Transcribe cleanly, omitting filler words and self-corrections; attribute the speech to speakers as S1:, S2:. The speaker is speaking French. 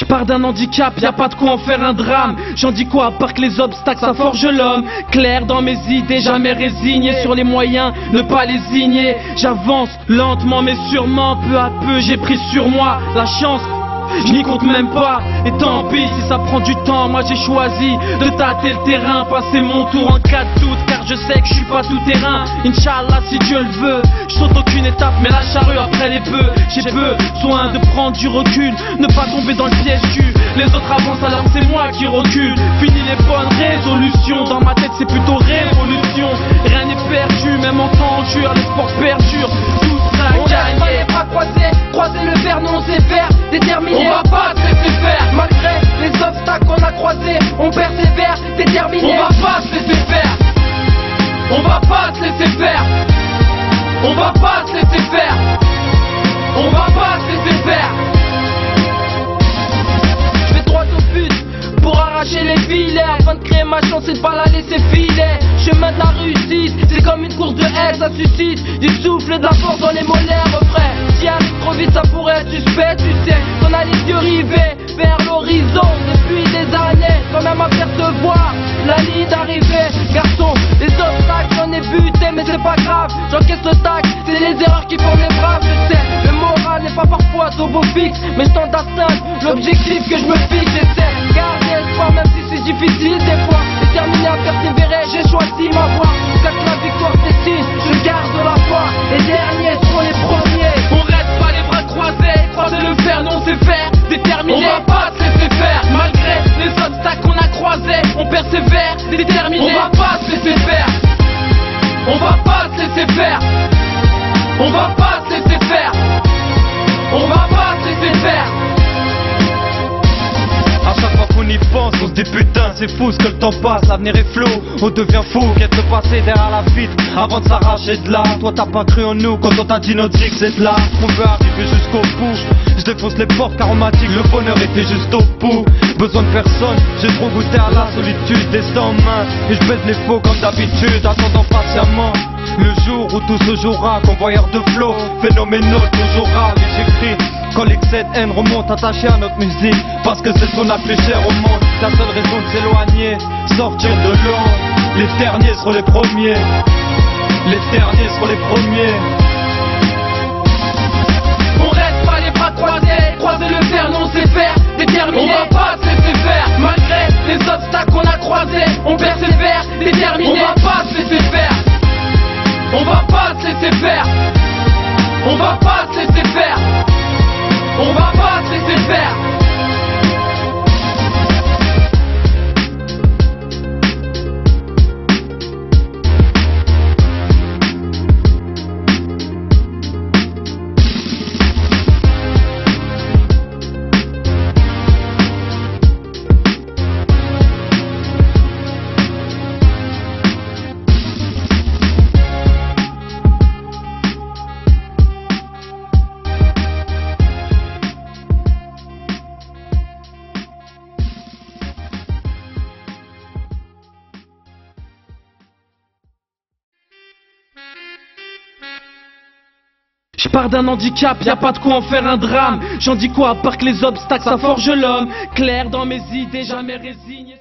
S1: Pars d'un handicap, y a pas de quoi en faire un drame. J'en dis quoi à part que les obstacles ça forge l'homme. Clair dans mes idées, jamais résigné. Sur les moyens, ne pas lésigner. J'avance lentement mais sûrement. Peu à peu j'ai pris sur moi la chance. Je n'y compte même pas, et tant pis si ça prend du temps. Moi j'ai choisi de tâter le terrain, passer mon tour en cas de doute, car je sais que je suis pas tout terrain. Inch'Allah si Dieu le veut, je saute aucune étape mais la charrue après les bœufs. J'ai besoin de prendre du recul, ne pas tomber dans le piège du les autres avancent alors c'est moi qui recule. Fini les bonnes résolutions, dans ma tête c'est plutôt révolution. Rien n'est perdu, même en temps dur, l'espoir perdure. Tout sera gagné.
S2: On va les bras croisés, croiser le fer, nous on sait faire, déterminé.
S1: On va pas se laisser faire.
S2: Malgré les obstacles qu'on a croisés, on persévère, déterminé.
S1: On va pas se laisser faire. On va pas se laisser faire. On va pas se laisser faire. On va pas se laisser faire.
S2: Je vais droit au but pour arracher les filets, afin de créer ma chance et de pas la laisser filer. Chemin de la réussite, c'est comme une course de haie, ça suscite du souffle et de la force dans les molaires, frère. Si arrive trop vite ça pourrait être suspect, tu sais qu'on a les yeux rivés vers l'horizon depuis des années, quand même apercevoir la ligne d'arrivée. Garçon, les obstacles j'en ai buté mais c'est pas grave, j'encaisse le tac, c'est les erreurs qui font les braves. Je sais, le moral n'est pas parfois au beau fixe, mais je tente d'atteindre l'objectif que je me fixe. J'essaie garder espoir même si c'est difficile des fois, déterminé à persévérer, j'ai choisi ma voie. Jusqu'à que la victoire décide, je garde la foi, les derniers seront les premiers.
S1: On reste pas les bras croisés, croiser le fer, non c'est faire, déterminé. On va pas se laisser faire, malgré les obstacles qu'on a croisés, on persévère, déterminé. On va pas se laisser faire. On va pas se laisser faire. On va pas se laisser faire. On va pas se laisser faire.
S3: À chaque fois qu'on y pense, on se dit putain c'est fou ce que le temps passe, l'avenir est flou, on devient fou, quête le passé derrière la vitre, avant de s'arracher de là. Toi t'as pas cru en nous quand on t'a dit notre vie que c'est de là. On veut arriver jusqu'au bout, je défonce les portes car on m'a dit que le bonheur était juste au bout. Besoin de personne, j'ai trop goûté à la solitude, destin en main, et je baise les faux comme d'habitude, attendant patiemment le jour où tout se jouera, convoyeur de flow, phénoménal, toujours rare, et j'écris quand l'excès de haine remonte attaché à notre musique, parce que c'est ce qu'on a plus cher au monde. La seule raison de s'éloigner, sortir de l'ombre. Les derniers seront les premiers. Les derniers seront les premiers.
S1: On reste pas les bras croisés, croiser le fer, non c'est faire, déterminé. On va pas se laisser faire, malgré les obstacles qu'on a croisés, on persévère, déterminé. On va pas se laisser faire. On va pas se laisser faire. On va pas se laisser faire. On va pas se laisser faire. Je pars d'un handicap, y a pas de quoi en faire un drame. J'en dis quoi à part que les obstacles ça forge l'homme. Clair dans mes idées, jamais résigné.